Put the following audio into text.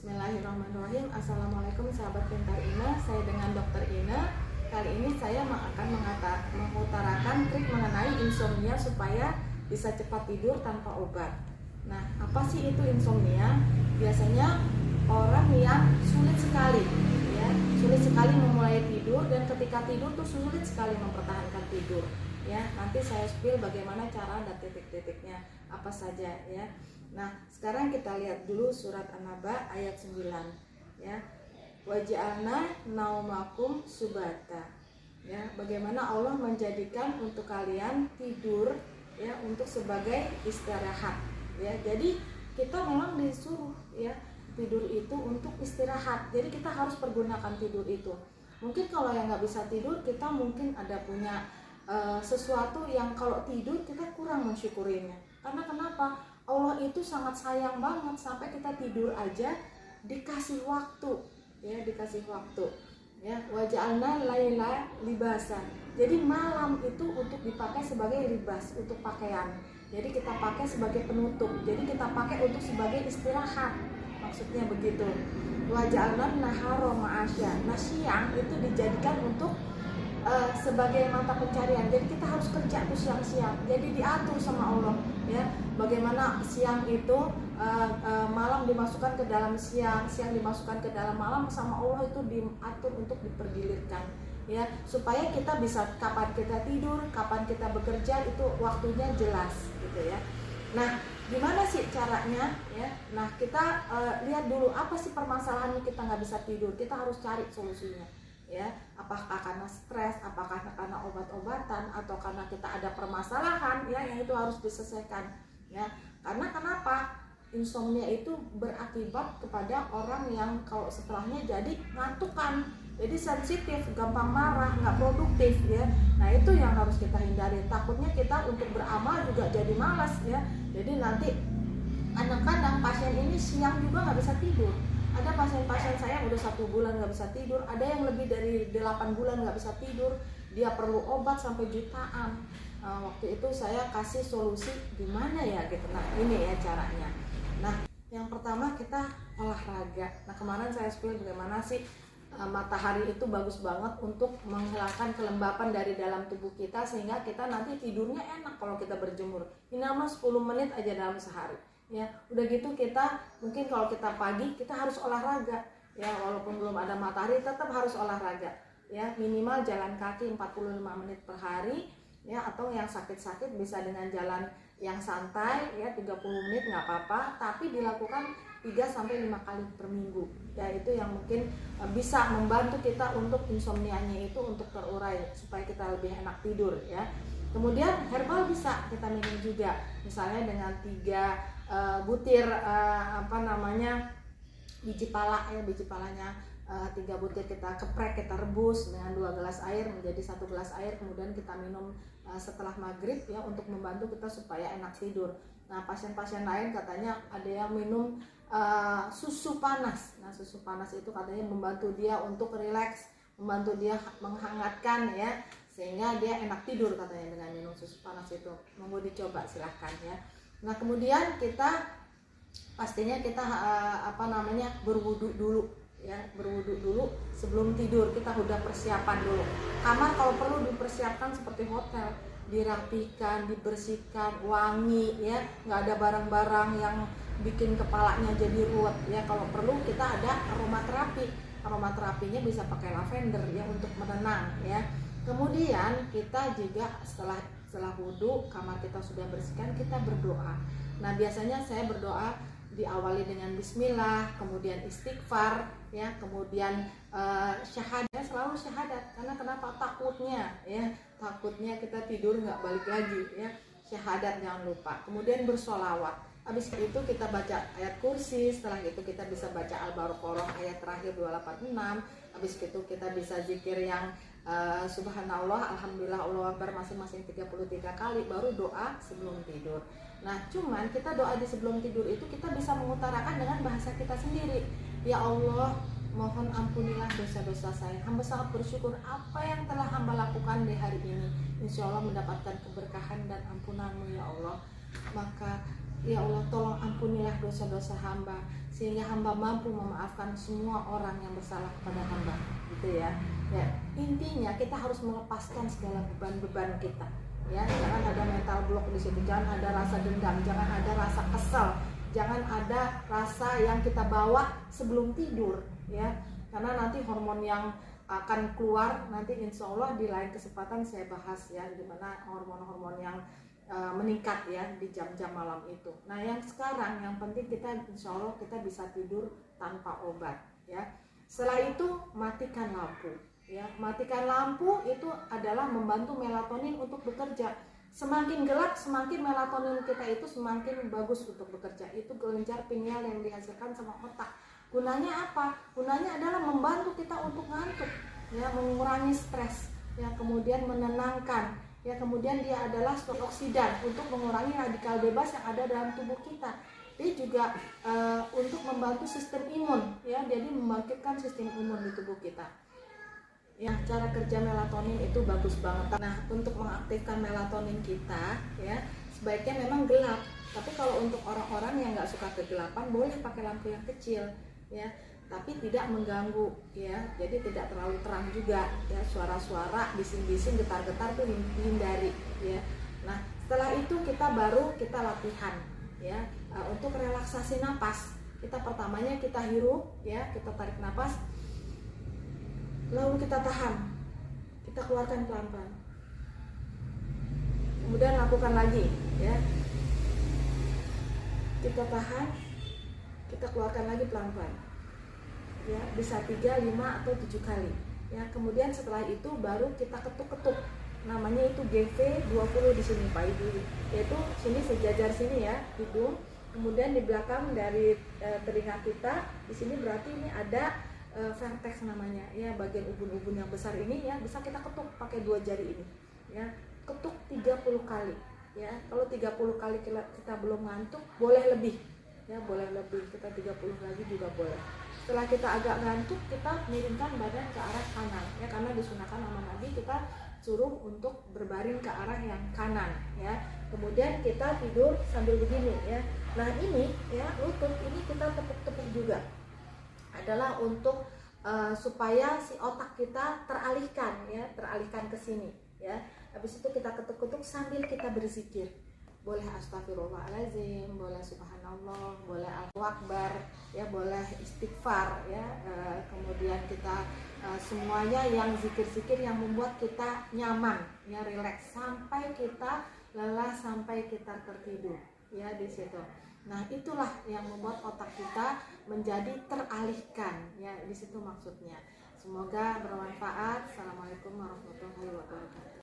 Bismillahirrahmanirrahim. Assalamualaikum sahabat pintar Ina. Saya dengan Dokter Ina. Kali ini saya akan mengutarakan trik mengenai insomnia supaya bisa cepat tidur tanpa obat. Nah, apa sih itu insomnia? Biasanya orang yang sulit sekali memulai tidur, dan ketika tidur tuh sulit sekali mempertahankan tidur. Ya, nanti saya spill bagaimana cara dan titik-titiknya apa saja ya. Nah, sekarang kita lihat dulu surat An-Naba ayat 9 ya. Waja'alna naumakum subata. Ya, bagaimana Allah menjadikan untuk kalian tidur ya untuk sebagai istirahat ya. Jadi kita memang disuruh ya tidur itu untuk istirahat. Jadi kita harus pergunakan tidur itu. Mungkin kalau yang nggak bisa tidur, kita mungkin ada punya sesuatu yang kalau tidur kita kurang mensyukurinya. Karena kenapa? Allah itu sangat sayang banget sampai kita tidur aja dikasih waktu ya, ya. Waja'alna laila libasan. Jadi malam itu untuk dipakai sebagai libas, untuk pakaian. Jadi kita pakai sebagai penutup. Jadi kita pakai untuk sebagai istirahat. Maksudnya begitu. Waja'alna nahara ma'asya. Nah, siang itu dijadikan untuk sebagai mata pencarian. Jadi kita harus kerja tuh siang-siang. Jadi diatur sama Allah ya. Bagaimana siang itu malam dimasukkan ke dalam siang, siang dimasukkan ke dalam malam, sama Allah itu diatur untuk dipergilirkan ya, supaya kita bisa kapan kita tidur, kapan kita bekerja itu waktunya jelas gitu ya. Nah, gimana sih caranya ya? Nah, kita lihat dulu apa sih permasalahannya kita nggak bisa tidur. Kita harus cari solusinya ya. Apakah karena stres, apakah karena obat-obatan, atau karena kita ada permasalahan ya yang itu harus diselesaikan ya. Karena kenapa? Insomnia itu berakibat kepada orang yang kalau setelahnya jadi ngantukan, jadi sensitif, gampang marah, nggak produktif ya. Nah, itu yang harus kita hindari. Takutnya kita untuk beramal juga jadi malas ya. Jadi nanti kadang-kadang pasien ini siang juga nggak bisa tidur. Ada pasien-pasien saya udah 1 bulan nggak bisa tidur, ada yang lebih dari 8 bulan nggak bisa tidur, dia perlu obat sampai jutaan. Waktu itu saya kasih solusi gimana ya gitu. Nah, ini ya caranya. Nah, yang pertama kita olahraga. Nah, kemarin saya spill bagaimana sih matahari itu bagus banget untuk menghilangkan kelembapan dari dalam tubuh kita, sehingga kita nanti tidurnya enak kalau kita berjemur. Minimal 10 menit aja dalam sehari. Ya, udah gitu kita mungkin kalau kita pagi kita harus olahraga ya, walaupun belum ada matahari tetap harus olahraga ya, minimal jalan kaki 45 menit per hari ya, atau yang sakit-sakit bisa dengan jalan yang santai ya 30 menit nggak apa-apa, tapi dilakukan 3-5 kali per minggu ya. Itu yang mungkin bisa membantu kita untuk insomnianya itu untuk terurai supaya kita lebih enak tidur ya. Kemudian herbal bisa kita minum juga, misalnya dengan 3 butir biji pala ya, biji palanya 3 butir kita keprek, kita rebus dengan 2 gelas air menjadi 1 gelas air, kemudian kita minum setelah maghrib ya, untuk membantu kita supaya enak tidur. Nah, pasien-pasien lain katanya ada yang minum susu panas. Nah, susu panas itu katanya membantu dia untuk rileks, membantu dia menghangatkan ya, sehingga dia enak tidur katanya dengan minum susu panas itu. Monggo dicoba silahkan ya. Nah, kemudian kita pastinya kita berwudu dulu ya, berwudu dulu sebelum tidur. Kita udah persiapan dulu. Kamar kalau perlu dipersiapkan seperti hotel, dirapikan, dibersihkan, wangi ya, nggak ada barang-barang yang bikin kepalanya jadi ruwet ya. Kalau perlu kita ada aromaterapi. Aromaterapinya bisa pakai lavender ya untuk menenang ya. Kemudian kita juga setelah wudhu, kamar kita sudah bersihkan, kita berdoa. Nah, biasanya saya berdoa diawali dengan bismillah, kemudian istighfar ya, kemudian syahadat, selalu syahadat. Karena kenapa? Takutnya kita tidur nggak balik lagi ya. Syahadat jangan lupa. Kemudian bersolawat. Habis itu kita baca ayat kursi, setelah itu kita bisa baca Al-Baqarah ayat terakhir 286. Habis itu kita bisa zikir yang subhanallah, alhamdulillah, Allahu akbar masing-masing 33 kali, baru doa sebelum tidur. Nah, cuman kita doa di sebelum tidur itu kita bisa mengutarakan dengan bahasa kita sendiri. Ya Allah, mohon ampunilah dosa-dosa saya. Hamba sangat bersyukur apa yang telah hamba lakukan di hari ini. Insya Allah mendapatkan keberkahan dan ampunan-Mu ya Allah. Maka Ya Allah, tolong ampunilah dosa-dosa hamba sehingga hamba mampu memaafkan semua orang yang bersalah kepada hamba, gitu ya. Ya, intinya kita harus melepaskan segala beban-beban kita. Ya, jangan ada mental block di situ, jangan ada rasa dendam, jangan ada rasa kesal, jangan ada rasa yang kita bawa sebelum tidur, ya. Karena nanti hormon yang akan keluar nanti insya Allah di lain kesempatan saya bahas ya, dimana hormon-hormon yang meningkat ya di jam-jam malam itu. Nah yang sekarang yang penting kita insya Allah kita bisa tidur tanpa obat ya. Setelah itu matikan lampu ya. Matikan lampu itu adalah membantu melatonin untuk bekerja. Semakin gelap semakin melatonin kita itu semakin bagus untuk bekerja. Itu kelenjar pineal yang dihasilkan sama otak. Gunanya apa? Gunanya adalah membantu kita untuk ngantuk ya, mengurangi stres ya, kemudian menenangkan ya, kemudian dia adalah antioksidan untuk mengurangi radikal bebas yang ada dalam tubuh kita. Dia juga untuk membantu sistem imun ya, jadi membangkitkan sistem imun di tubuh kita. Ya, cara kerja melatonin itu bagus banget. Nah, untuk mengaktifkan melatonin kita ya, sebaiknya memang gelap. Tapi kalau untuk orang-orang yang nggak suka kegelapan, boleh pakai lampu yang kecil ya, tapi tidak mengganggu ya, jadi tidak terlalu terang juga ya, suara-suara bising-bising getar-getar tuh dihindari ya. Nah setelah itu kita latihan ya, untuk relaksasi napas. Kita pertamanya kita hirup ya, kita tarik napas, lalu kita tahan, kita keluarkan pelan-pelan, kemudian lakukan lagi ya, kita tahan, kita keluarkan lagi pelan-pelan ya, bisa 3, 5 atau 7 kali ya. Kemudian setelah itu baru kita ketuk-ketuk, namanya itu GV20 di sini Pak Ibu, yaitu sini sejajar sini ya hidung, kemudian di belakang dari telinga kita di sini berarti ini ada vertex namanya ya, bagian ubun-ubun yang besar ini ya, bisa kita ketuk pakai 2 jari ini ya, ketuk 30 kali ya. Kalau 30 kali kita belum ngantuk boleh lebih ya, boleh lebih, kita 30 lagi juga boleh. Setelah kita agak ngantuk, kita miringkan badan ke arah kanan ya, karena disunahkan sama Nabi kita suruh untuk berbaring ke arah yang kanan ya. Kemudian kita tidur sambil begini ya. Nah ini ya, lutut ini kita tepuk-tepuk juga, adalah untuk supaya si otak kita teralihkan ya, teralihkan ke sini ya. Habis itu kita ketuk-ketuk sambil kita berzikir. Boleh astagfirullahaladzim, boleh subhanallah, boleh Allahu Akbar ya, boleh istighfar ya. Kemudian kita semuanya yang zikir-zikir yang membuat kita nyaman ya, rileks sampai kita lelah, sampai kita tertidur ya di situ. Nah itulah yang membuat otak kita menjadi teralihkan ya, di situ maksudnya. Semoga bermanfaat. Assalamualaikum warahmatullahi wabarakatuh.